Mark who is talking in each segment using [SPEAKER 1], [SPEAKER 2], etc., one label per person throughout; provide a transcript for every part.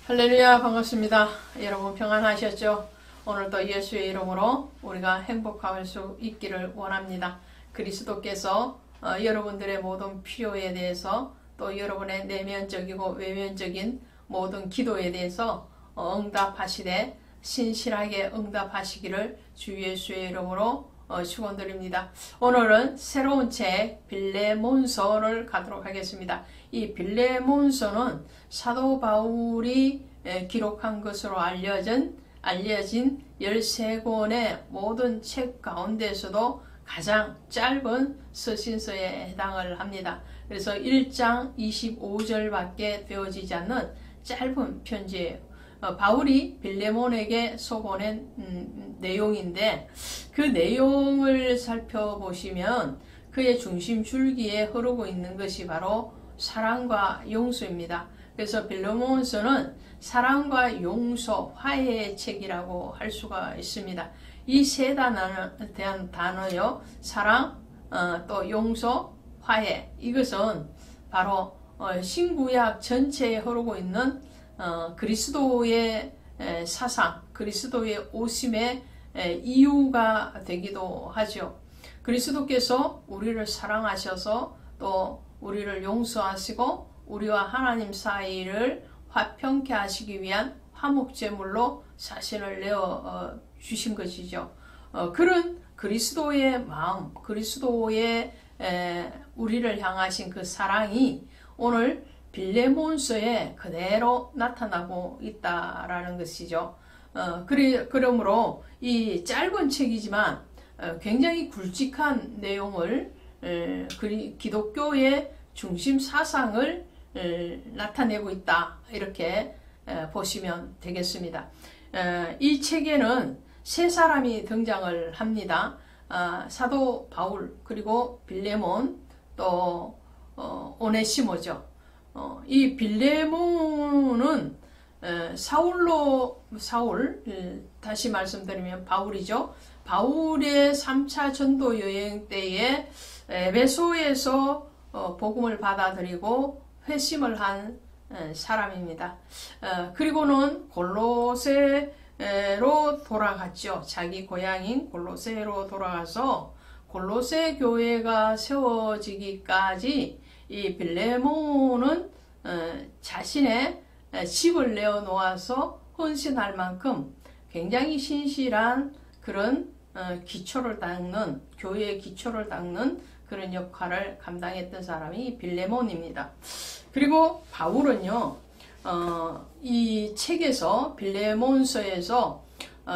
[SPEAKER 1] 할렐루야, 반갑습니다. 여러분 평안하셨죠? 오늘도 예수의 이름으로 우리가 행복할 수 있기를 원합니다. 그리스도께서 여러분들의 모든 필요에 대해서 또 여러분의 내면적이고 외면적인 모든 기도에 대해서 응답하시되 신실하게 응답하시기를 주 예수의 이름으로 축원드립니다. 오늘은 새로운 책 빌레몬서를 가도록 하겠습니다. 이 빌레몬서는 사도 바울이 기록한 것으로 알려진 13권의 모든 책 가운데서도 가장 짧은 서신서에 해당을 합니다. 그래서 1장 25절밖에 되어지지 않는 짧은 편지예요. 바울이 빌레몬에게 써보낸 내용인데 그 내용을 살펴보시면 그의 중심 줄기에 흐르고 있는 것이 바로 사랑과 용서입니다. 그래서 빌레몬서는 사랑과 용서, 화해의 책이라고 할 수가 있습니다. 이 세 단어에 대한 단어요. 사랑, 또 용서, 화해. 이것은 바로 신구약 전체에 흐르고 있는 그리스도의 사상, 그리스도의 오심의 이유가 되기도 하죠. 그리스도께서 우리를 사랑하셔서 또 우리를 용서하시고 우리와 하나님 사이를 화평케 하시기 위한 화목제물로 자신을 내어 주신 것이죠. 그런 그리스도의 마음, 그리스도의 우리를 향하신 그 사랑이 오늘 빌레몬서에 그대로 나타나고 있다라는 것이죠. 그러므로 이 짧은 책이지만 굉장히 굵직한 내용을 기독교의 중심 사상을 나타내고 있다. 이렇게 보시면 되겠습니다. 이 책에는 세 사람이 등장을 합니다. 사도 바울, 그리고 빌레몬, 또 오네시모죠. 이 빌레몬은 사울, 다시 말씀드리면 바울이죠. 바울의 3차 전도 여행 때에 에베소에서 복음을 받아들이고 회심을 한 사람입니다. 그리고는 골로새로 돌아갔죠. 자기 고향인 골로새로 돌아가서 골로새 교회가 세워지기까지 이 빌레몬은 자신의 집을 내어놓아서 헌신할 만큼 굉장히 신실한 그런 기초를 닦는, 교회의 기초를 닦는 그런 역할을 감당했던 사람이 빌레몬입니다. 그리고 바울은요, 이 책에서 빌레몬서에서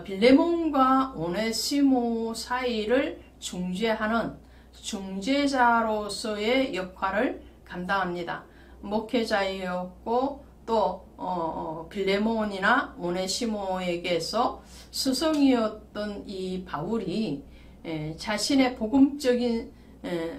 [SPEAKER 1] 빌레몬과 오네시모 사이를 중재하는 중재자로서의 역할을 감당합니다. 목회자였고 또 빌레몬이나 오네시모에게서 스승이었던 이 바울이 자신의 복음적인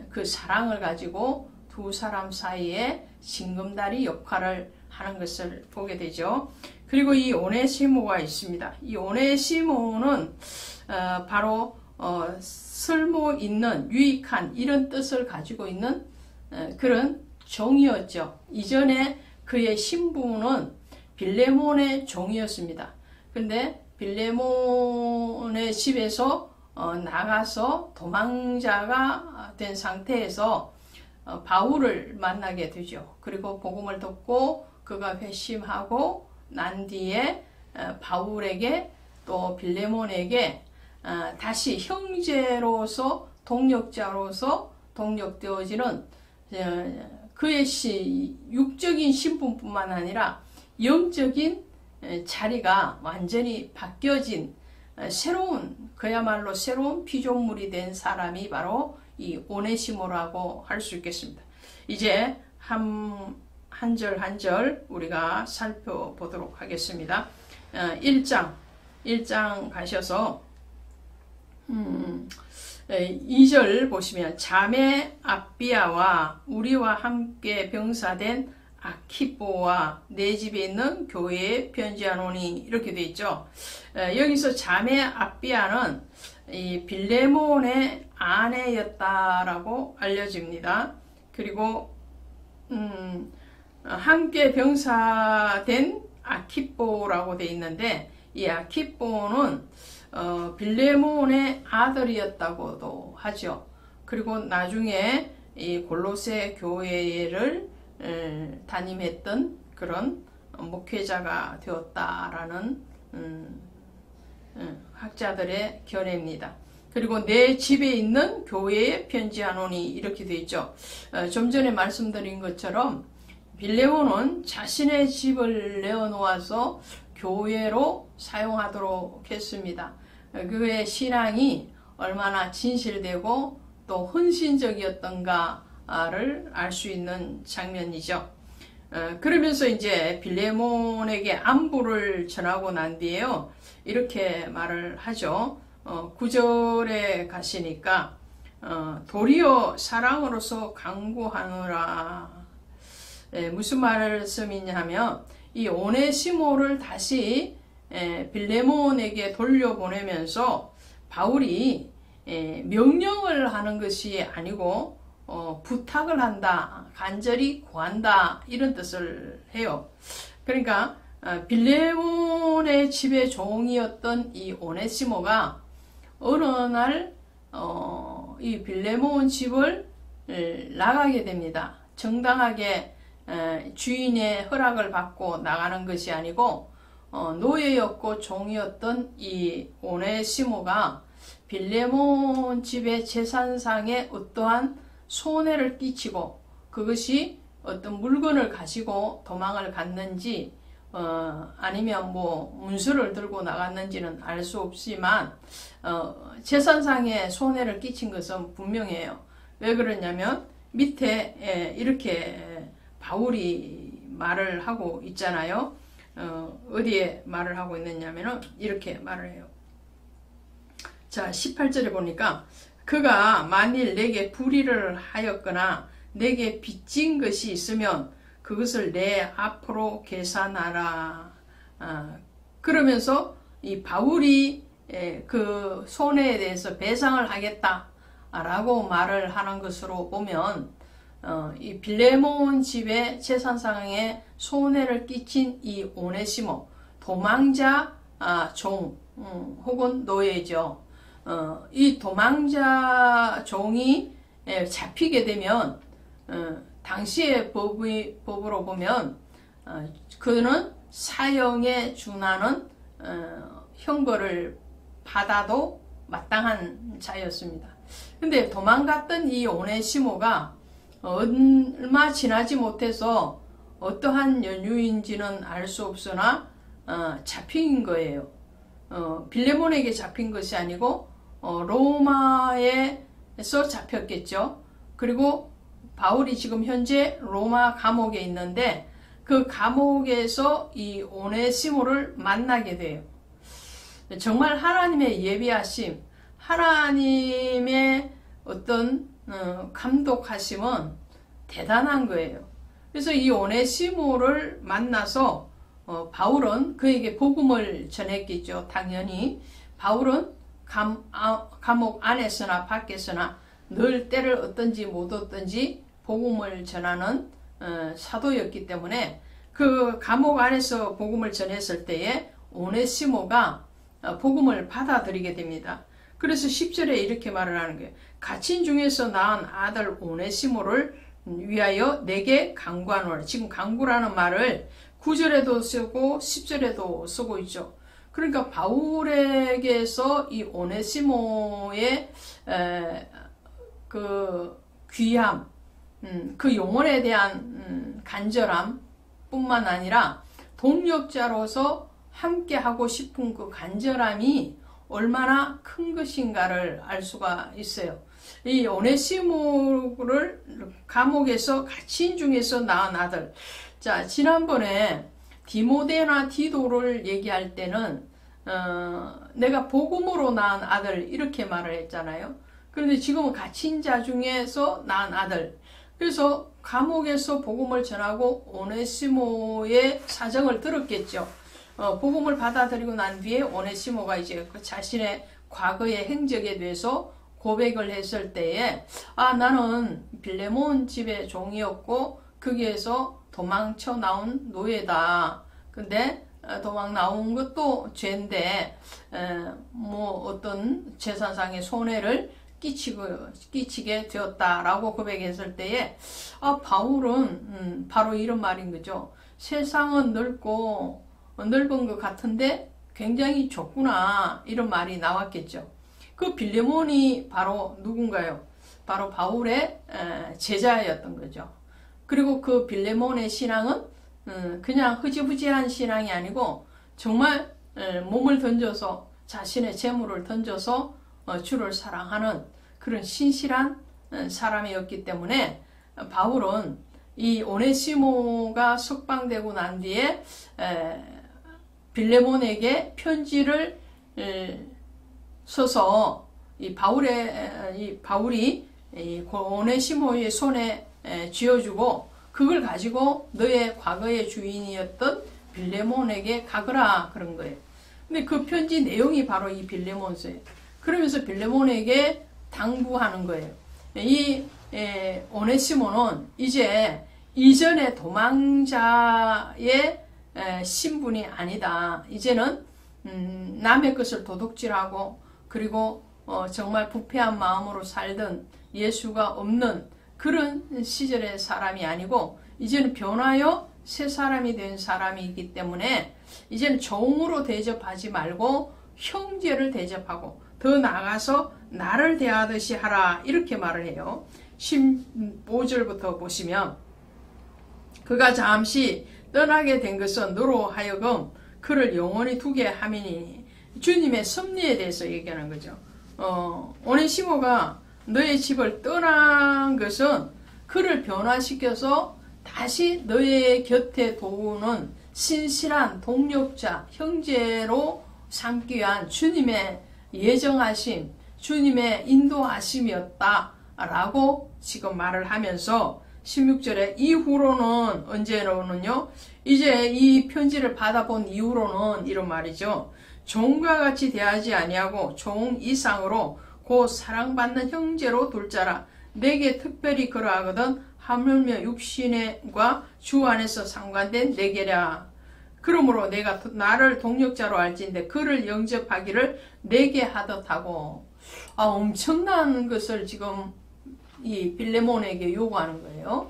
[SPEAKER 1] 그 사랑을 가지고 두 사람 사이에 징검다리 역할을 하는 것을 보게 되죠. 그리고 이 오네시모가 있습니다. 이 오네시모는 바로 쓸모 있는, 유익한 이런 뜻을 가지고 있는 그런 종이었죠. 이전에 그의 신부는 빌레몬의 종이었습니다. 근데 빌레몬의 집에서 나가서 도망자가 된 상태에서 바울을 만나게 되죠. 그리고 복음을 듣고 그가 회심하고 난 뒤에 바울에게 또 빌레몬에게 다시 형제로서 동력자로서 동력되어지는 그의 육적인 신분뿐만 아니라 영적인 자리가 완전히 바뀌어진 그야말로 새로운 피조물이 된 사람이 바로 이 오네시모라고 할 수 있겠습니다. 이제 한 절 한 절 우리가 살펴보도록 하겠습니다. 1장 가셔서 2절 보시면 자매 아비아와 우리와 함께 병사된 아키뽀와 내 집에 있는 교회에 편지하노니 이렇게 되어 있죠. 여기서 자매 아비아는 이 빌레몬의 아내였다라고 알려집니다. 그리고 함께 병사된 아키뽀라고 돼 있는데 이 아키뽀는 빌레몬의 아들이었다고도 하죠. 그리고 나중에 이 골로새 교회를 담임했던 그런 목회자가 되었다라는 학자들의 견해입니다. 그리고 내 집에 있는 교회에 편지하노니 이렇게 되어 있죠. 좀 전에 말씀드린 것처럼 빌레몬은 자신의 집을 내어놓아서 교회로 사용하도록 했습니다. 그의 신앙이 얼마나 진실되고 또 헌신적이었던가를 알 수 있는 장면이죠. 그러면서 이제 빌레몬에게 안부를 전하고 난 뒤에요. 이렇게 말을 하죠. 9절에 가시니까 도리어 사랑으로서 강구하노라. 무슨 말씀이냐 하면 이 오네시모를 다시 빌레몬에게 돌려보내면서 바울이 명령을 하는 것이 아니고 부탁을 한다, 간절히 구한다 이런 뜻을 해요. 그러니까 빌레몬의 집의 종이었던 이 오네시모가 어느 날 이 빌레몬 집을 나가게 됩니다. 정당하게 주인의 허락을 받고 나가는 것이 아니고 노예였고 종이었던 이 오네시모가 빌레몬 집의 재산상에 어떠한 손해를 끼치고 그것이 어떤 물건을 가지고 도망을 갔는지 아니면 뭐 문서를 들고 나갔는지는 알 수 없지만 재산상의 손해를 끼친 것은 분명해요. 왜 그러냐면 밑에 이렇게 바울이 말을 하고 있잖아요. 어디에 말을 하고 있느냐면은 이렇게 말을 해요. 자, 18절에 보니까 그가 만일 내게 불의를 하였거나 내게 빚진 것이 있으면 그것을 내 앞으로 계산하라. 그러면서 이 바울이 그 손해에 대해서 배상을 하겠다라고 말을 하는 것으로 보면 이 빌레몬 집의 재산상에 손해를 끼친 이 오네시모 도망자 종 혹은 노예죠. 이 도망자 종이 잡히게 되면 당시의 법으로 보면 그는 사형에 준하는 형벌을 받아도 마땅한 자였습니다. 근데 도망갔던 이 오네시모가 얼마 지나지 못해서 어떠한 연유인지는 알 수 없으나 잡힌 거예요. 빌레몬에게 잡힌 것이 아니고 로마에서 잡혔겠죠. 그리고 바울이 지금 현재 로마 감옥에 있는데 그 감옥에서 이 오네시모를 만나게 돼요. 정말 하나님의 예비하심, 하나님의 어떤 감독하심은 대단한 거예요. 그래서 이 오네시모를 만나서 바울은 그에게 복음을 전했겠죠. 당연히 바울은 감옥 안에서나 밖에서나 늘 때를 얻든지 못 얻든지 복음을 전하는 사도였기 때문에 그 감옥 안에서 복음을 전했을 때에 오네시모가 복음을 받아들이게 됩니다. 그래서 10절에 이렇게 말을 하는 거예요. 갇힌 중에서 낳은 아들 오네시모를 위하여 내게 간구하노라. 지금 간구라는 말을 9절에도 쓰고 10절에도 쓰고 있죠. 그러니까 바울에게서 이 오네시모의 그 귀함, 그 영혼에 대한 간절함 뿐만 아니라 동역자로서 함께 하고 싶은 그 간절함이 얼마나 큰 것인가를 알 수가 있어요. 이 오네시모를 감옥에서 갇힌 중에서 낳은 아들. 자, 지난번에 디모데나 디도를 얘기할 때는 내가 복음으로 낳은 아들 이렇게 말을 했잖아요. 그런데 지금은 갇힌 자 중에서 낳은 아들. 그래서 감옥에서 복음을 전하고 오네시모의 사정을 들었겠죠. 복음을 받아들이고 난 뒤에 오네시모가 이제 그 자신의 과거의 행적에 대해서 고백을 했을 때에 나는 빌레몬 집의 종이었고 거기에서 도망쳐 나온 노예다. 근데 도망 나온 것도 죄인데 뭐 어떤 재산상의 손해를 끼치게 되었다라고 고백했을 때에 바울은 바로 이런 말인 거죠. 세상은 넓고 넓은 것 같은데 굉장히 좁구나, 이런 말이 나왔겠죠. 그 빌레몬이 바로 누군가요? 바로 바울의 제자였던 거죠. 그리고 그 빌레몬의 신앙은 그냥 흐지부지한 신앙이 아니고 정말 몸을 던져서, 자신의 재물을 던져서 주를 사랑하는 그런 신실한 사람이었기 때문에 바울은 이 오네시모가 석방되고 난 뒤에 빌레몬에게 편지를 써서 이 바울이 이 오네시모의 손에 쥐어주고, 그걸 가지고 너의 과거의 주인이었던 빌레몬에게 가거라, 그런 거예요. 근데 그 편지 내용이 바로 이 빌레몬서예요. 그러면서 빌레몬에게 당부하는 거예요. 이 오네시모는 이제 이전의 도망자의 신분이 아니다. 이제는 남의 것을 도둑질하고, 그리고 정말 부패한 마음으로 살던 예수가 없는 그런 시절의 사람이 아니고, 이제는 변하여 새 사람이 된 사람이기 때문에 이제는 종으로 대접하지 말고 형제를 대접하고, 더 나아가서 나를 대하듯이 하라, 이렇게 말을 해요. 15절부터 보시면, 그가 잠시 떠나게 된 것은 너로 하여금 그를 영원히 두게 함이니, 주님의 섭리에 대해서 얘기하는 거죠. 오네시모가 너의 집을 떠난 것은 그를 변화시켜서 다시 너의 곁에 도우는 신실한 동력자, 형제로 삼기 위한 주님의 예정하심, 주님의 인도하심이었다라고 지금 말을 하면서 16절에 이후로는, 언제로는요, 이제 이 편지를 받아본 이후로는 이런 말이죠. 종과 같이 대하지 아니하고 종 이상으로 곧 사랑받는 형제로 둘 자라. 내게 특별히 그러하거든 하물며 육신과 주 안에서 상관된 내게라. 그러므로 내가 나를 동력자로 알지인데 그를 영접하기를 내게 하듯하고. 엄청난 것을 지금 이 빌레몬에게 요구하는 거예요.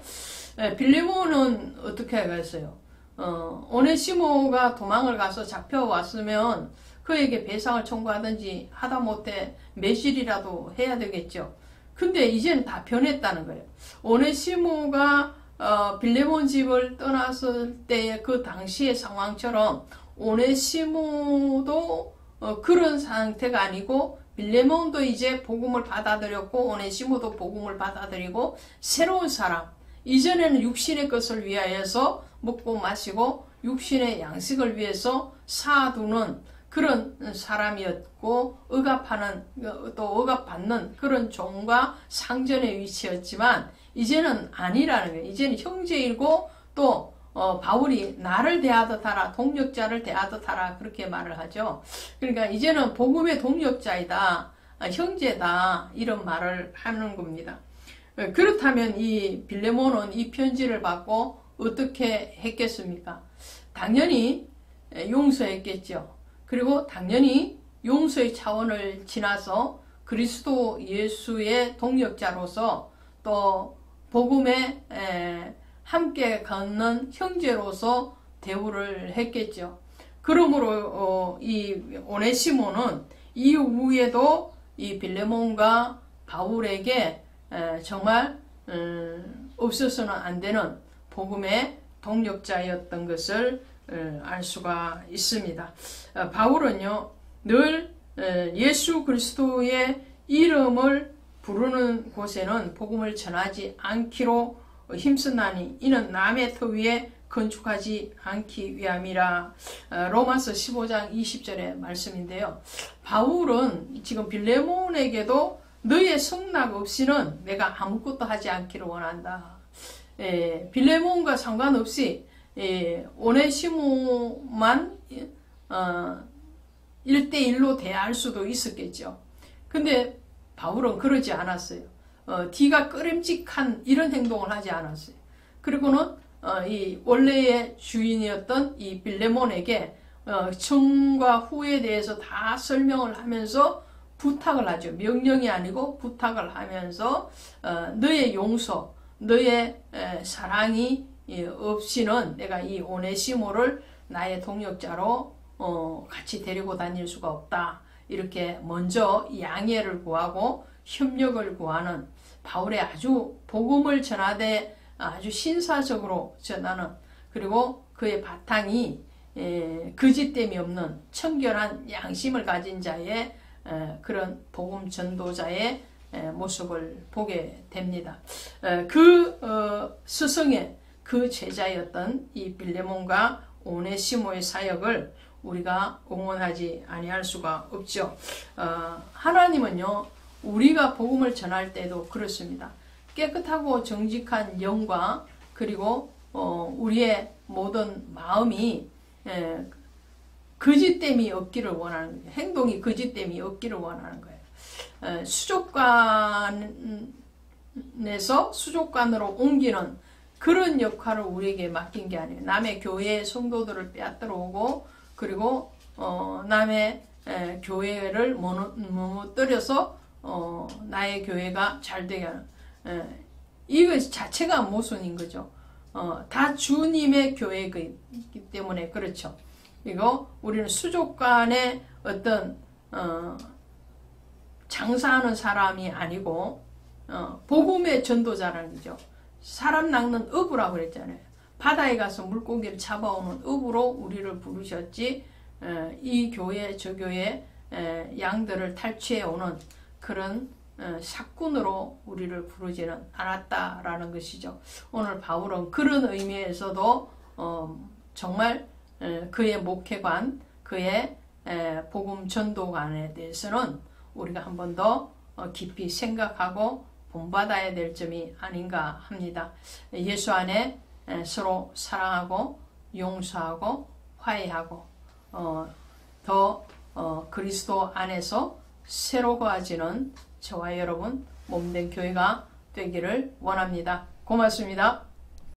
[SPEAKER 1] 빌레몬은 어떻게 하겠어요? 오네시모가 도망을 가서 잡혀왔으면 그에게 배상을 청구하든지 하다못해 매질이라도 해야 되겠죠. 근데 이제는 다 변했다는 거예요. 오네시모가 빌레몬 집을 떠났을 때의 그 당시의 상황처럼 오네시모도 그런 상태가 아니고, 빌레몬도 이제 복음을 받아들였고 오네시모도 복음을 받아들이고 새로운 사람, 이전에는 육신의 것을 위하여서 먹고 마시고 육신의 양식을 위해서 사두는 그런 사람이었고, 억압받는 그런 종과 상전의 위치였지만 이제는 아니라는 거예요. 이제는 형제이고, 또 바울이 나를 대하듯 하라, 동력자를 대하듯 하라, 그렇게 말을 하죠. 그러니까 이제는 복음의 동력자이다, 형제다, 이런 말을 하는 겁니다. 그렇다면 이 빌레몬은 이 편지를 받고 어떻게 했겠습니까? 당연히 용서했겠죠. 그리고 당연히 용서의 차원을 지나서 그리스도 예수의 동력자로서, 또 복음에 함께 걷는 형제로서 대우를 했겠죠. 그러므로 이 오네시모는 이후에도 이 빌레몬과 바울에게 정말 없어서는 안 되는 복음의 동력자였던 것을 알 수가 있습니다. 바울은요, 늘 예수 그리스도의 이름을 부르는 곳에는 복음을 전하지 않기로 힘쓰나니 이는 남의 터 위에 건축하지 않기 위함이라. 로마서 15장 20절의 말씀인데요. 바울은 지금 빌레몬에게도 너의 성락 없이는 내가 아무것도 하지 않기를 원한다. 빌레몬과 상관없이 오네시모만 1대1로 대할 수도 있었겠죠. 근데 바울은 그러지 않았어요. 뒤가 끄림직한 이런 행동을 하지 않았어요. 그리고는 이 원래의 주인이었던 이 빌레몬에게 전과 후에 대해서 다 설명을 하면서 부탁을 하죠. 명령이 아니고 부탁을 하면서 너의 용서, 너의 사랑이 없이는 내가 이 오네시모를 나의 동역자로 같이 데리고 다닐 수가 없다. 이렇게 먼저 양해를 구하고 협력을 구하는 바울의 아주 복음을 전하되 아주 신사적으로 전하는, 그리고 그의 바탕이 거짓됨이 없는 청결한 양심을 가진 자의 그런 복음 전도자의 모습을 보게 됩니다. 그 스승의 그 제자였던 이 빌레몬과 오네시모의 사역을 우리가 응원하지 아니할 수가 없죠. 하나님은요, 우리가 복음을 전할 때도 그렇습니다. 깨끗하고 정직한 영과 그리고 우리의 모든 마음이 거짓됨이 없기를 원하는 거예요. 행동이 거짓됨이 없기를 원하는 거예요. 수족관에서 수족관으로 옮기는 그런 역할을 우리에게 맡긴 게 아니에요. 남의 교회의 성도들을 빼앗들어 오고, 그리고 남의 교회를 무너뜨려서 나의 교회가 잘 되게 하는, 이거 자체가 모순인 거죠. 다 주님의 교회이기 때문에 그렇죠. 그리고 우리는 수족관의 어떤 장사하는 사람이 아니고 복음의 전도자라는 거죠. 사람 낚는 어부라고 그랬잖아요. 바다에 가서 물고기를 잡아오는 어부로 우리를 부르셨지, 이 교회 저 교회 양들을 탈취해 오는 그런 삭군으로 우리를 부르지는 않았다라는 것이죠. 오늘 바울은 그런 의미에서도 정말 그의 목회관, 그의 복음 전도관에 대해서는 우리가 한 번 더 깊이 생각하고 본받아야 될 점이 아닌가 합니다. 예수 안에 서로 사랑하고 용서하고 화해하고 더 그리스도 안에서 새로워지는 저와 여러분 몸된 교회가 되기를 원합니다. 고맙습니다.